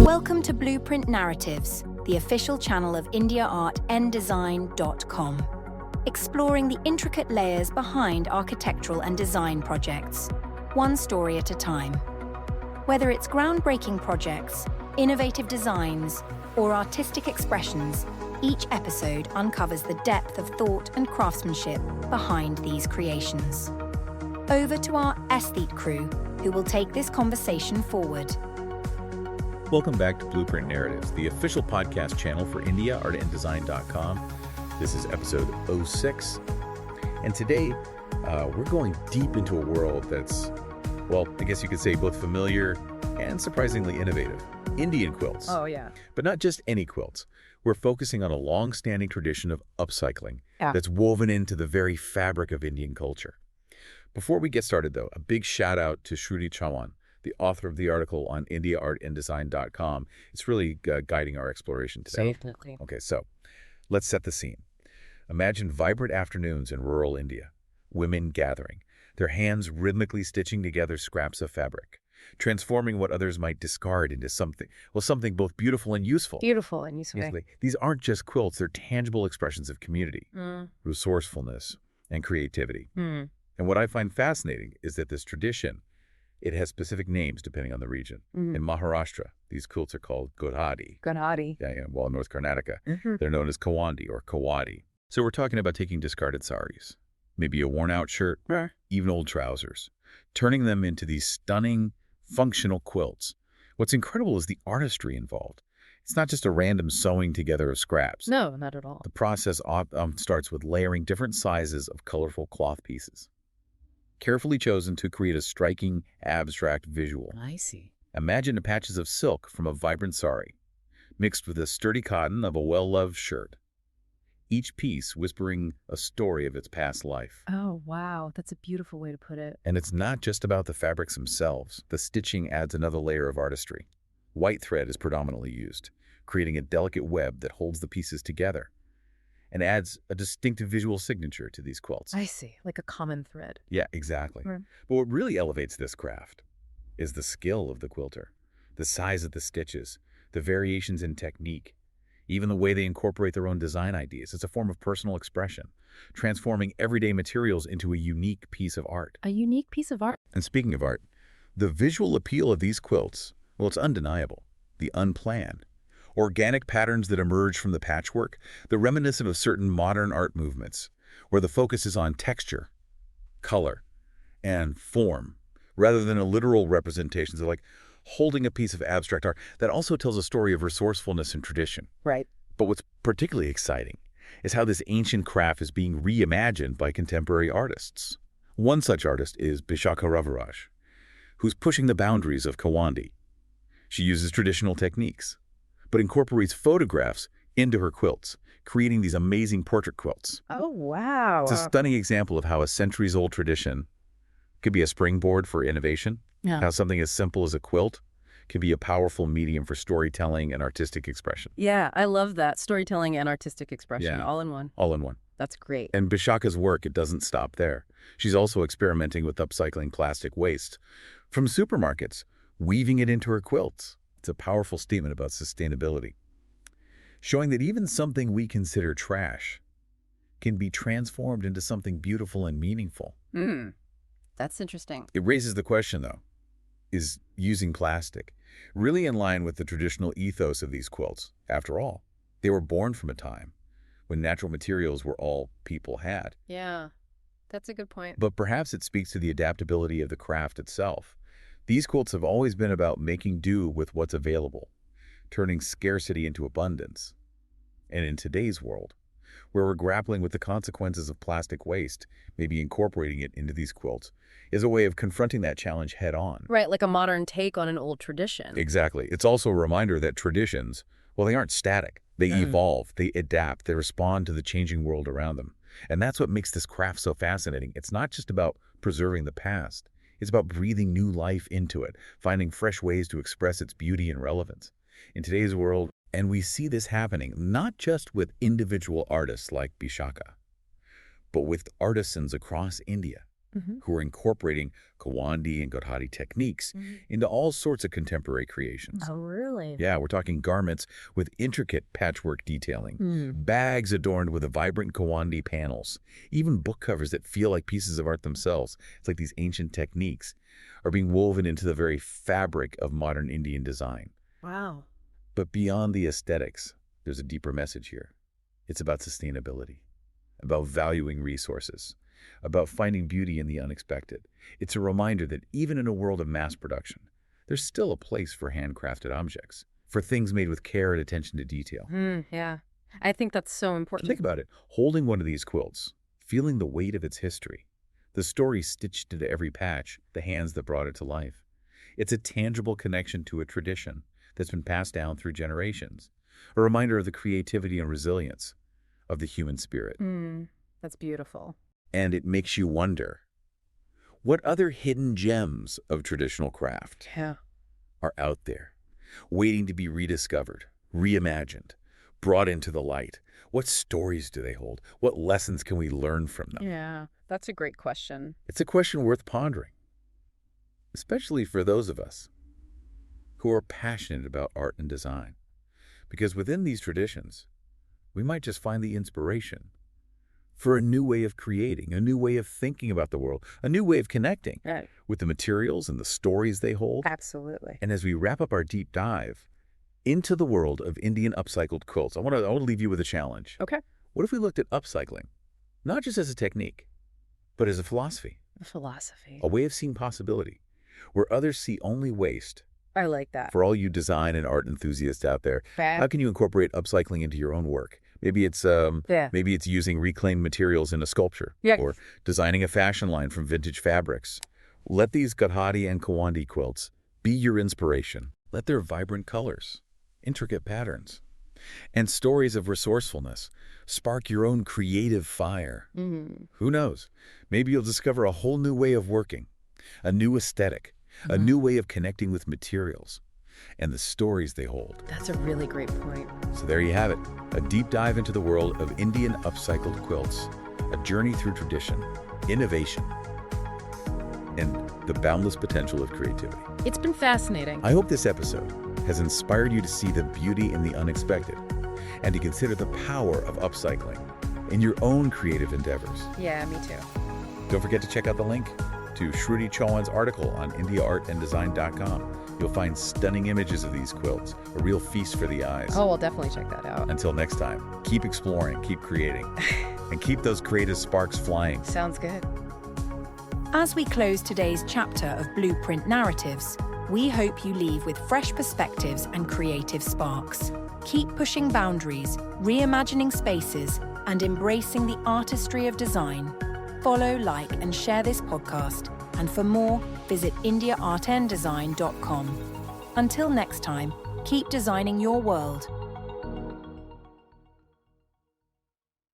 Welcome to Blueprint Narratives, the official channel of indiaartanddesign.com, exploring the intricate layers behind architectural and design projects, one story at a time. Whether it's groundbreaking projects, innovative designs, or artistic expressions, each episode uncovers the depth of thought and craftsmanship behind these creations. Over to our aesthete crew, who will take this conversation forward. Welcome back to Blueprint Narratives, the official podcast channel for indiaartanddesign.com. This is episode 06. And today, we're going deep into a world that's, well, I guess you could say both familiar and surprisingly innovative. Indian quilts. Oh, yeah. But not just any quilts. We're focusing on a long-standing tradition of upcycling that's woven into the very fabric of Indian culture. Before we get started, though, a big shout out to Shruti Chawan, the author of the article on indiaartanddesign.com. It's really guiding our exploration today. Definitely. Okay, so let's set the scene. Imagine vibrant afternoons in rural India, women gathering, their hands rhythmically stitching together scraps of fabric, transforming what others might discard into something both beautiful and useful. Beautiful and useful. Yes, these aren't just quilts, they're tangible expressions of community, resourcefulness, and creativity. And what I find fascinating is that this tradition, it has specific names depending on the region. In Maharashtra, these quilts are called guradi. Guradi. While in North Karnataka, they're known as kawandi or kawadi. So we're talking about taking discarded saris, maybe a worn-out shirt, even old trousers, turning them into these stunning, functional quilts. What's incredible is the artistry involved. It's not just a random sewing together of scraps. No, not at all. The process starts with layering different sizes of colorful cloth pieces, carefully chosen to create a striking, abstract visual. I see. Imagine the patches of silk from a vibrant sari, mixed with the sturdy cotton of a well-loved shirt, each piece whispering a story of its past life. Oh, wow. That's a beautiful way to put it. And it's not just about the fabrics themselves. The stitching adds another layer of artistry. White thread is predominantly used, creating a delicate web that holds the pieces together and adds a distinctive visual signature to these quilts. I see, like a common thread. Yeah, exactly. But what really elevates this craft is the skill of the quilter, the size of the stitches, the variations in technique, even the way they incorporate their own design ideas. It's a form of personal expression, transforming everyday materials into a unique piece of art. A unique piece of art. And speaking of art, the visual appeal of these quilts, well, it's undeniable. The unplanned, organic patterns that emerge from the patchwork, they're reminiscent of certain modern art movements, where the focus is on texture, color, and form, rather than a literal representation. So like holding a piece of abstract art that also tells a story of resourcefulness and tradition. Right. But what's particularly exciting is how this ancient craft is being reimagined by contemporary artists. One such artist is Bishakha Ravaraj, who's pushing the boundaries of kawandi. She uses traditional techniques, but incorporates photographs into her quilts, creating these amazing portrait quilts. Oh, wow. It's a stunning example of how a centuries-old tradition could be a springboard for innovation, how something as simple as a quilt can be a powerful medium for storytelling and artistic expression. Yeah, I love that. Storytelling and artistic expression, all in one. All in one. That's great. And Bishakha's work, it doesn't stop there. She's also experimenting with upcycling plastic waste from supermarkets, weaving it into her quilts. It's a powerful statement about sustainability, showing that even something we consider trash can be transformed into something beautiful and meaningful. That's interesting. It raises the question, though, is using plastic really in line with the traditional ethos of these quilts? After all, they were born from a time when natural materials were all people had. Yeah, that's a good point. But perhaps it speaks to the adaptability of the craft itself. These quilts have always been about making do with what's available, turning scarcity into abundance. And in today's world, where we're grappling with the consequences of plastic waste, maybe incorporating it into these quilts is a way of confronting that challenge head on. Right, like a modern take on an old tradition. Exactly. It's also a reminder that traditions, well, they aren't static. They evolve, they adapt, they respond to the changing world around them. And that's what makes this craft so fascinating. It's not just about preserving the past. It's about breathing new life into it, finding fresh ways to express its beauty and relevance. In today's world, and we see this happening not just with individual artists like Bishakha, but with artisans across India. who are incorporating kawandi and guradi techniques into all sorts of contemporary creations. Oh, really? Yeah, we're talking garments with intricate patchwork detailing, bags adorned with vibrant kawandi panels, even book covers that feel like pieces of art themselves. It's like these ancient techniques are being woven into the very fabric of modern Indian design. Wow. But beyond the aesthetics, there's a deeper message here. It's about sustainability, about valuing resources, about finding beauty in the unexpected. It's a reminder that even in a world of mass production, there's still a place for handcrafted objects, for things made with care and attention to detail. Yeah. I think that's so important. Think about it. Holding one of these quilts, feeling the weight of its history, the story stitched into every patch, the hands that brought it to life. It's a tangible connection to a tradition that's been passed down through generations, a reminder of the creativity and resilience of the human spirit. That's beautiful. And it makes you wonder, what other hidden gems of traditional craft are out there, waiting to be rediscovered, reimagined, brought into the light? What stories do they hold? What lessons can we learn from them? Yeah, that's a great question. It's a question worth pondering, especially for those of us who are passionate about art and design. Because within these traditions, we might just find the inspiration for a new way of creating, a new way of thinking about the world, a new way of connecting with the materials and the stories they hold. Absolutely. And as we wrap up our deep dive into the world of Indian upcycled quilts, I want to leave you with a challenge. Okay. What if we looked at upcycling, not just as a technique, but as a philosophy, A philosophy. a way of seeing possibility, where others see only waste? I like that. For all you design and art enthusiasts out there, how can you incorporate upcycling into your own work? Maybe it's using reclaimed materials in a sculpture, or designing a fashion line from vintage fabrics. Let these guradi and kawandi quilts be your inspiration. Let their vibrant colors, intricate patterns, and stories of resourcefulness spark your own creative fire. Who knows? Maybe you'll discover a whole new way of working, a new aesthetic, a new way of connecting with materials and the stories they hold. That's a really great point. So there you have it, a deep dive into the world of Indian upcycled quilts, a journey through tradition, innovation, and the boundless potential of creativity. It's been fascinating. I hope this episode has inspired you to see the beauty in the unexpected and to consider the power of upcycling in your own creative endeavors. Yeah, me too. Don't forget to check out the link to Shruti Chauhan's article on indiaartanddesign.com. You'll find stunning images of these quilts, a real feast for the eyes. Oh, I'll definitely check that out. Until next time, keep exploring, keep creating, and keep those creative sparks flying. Sounds good. As we close today's chapter of Blueprint Narratives, we hope you leave with fresh perspectives and creative sparks. Keep pushing boundaries, reimagining spaces, and embracing the artistry of design. Follow, like, and share this podcast. And for more, visit indiaartanddesign.com. Until next time, keep designing your world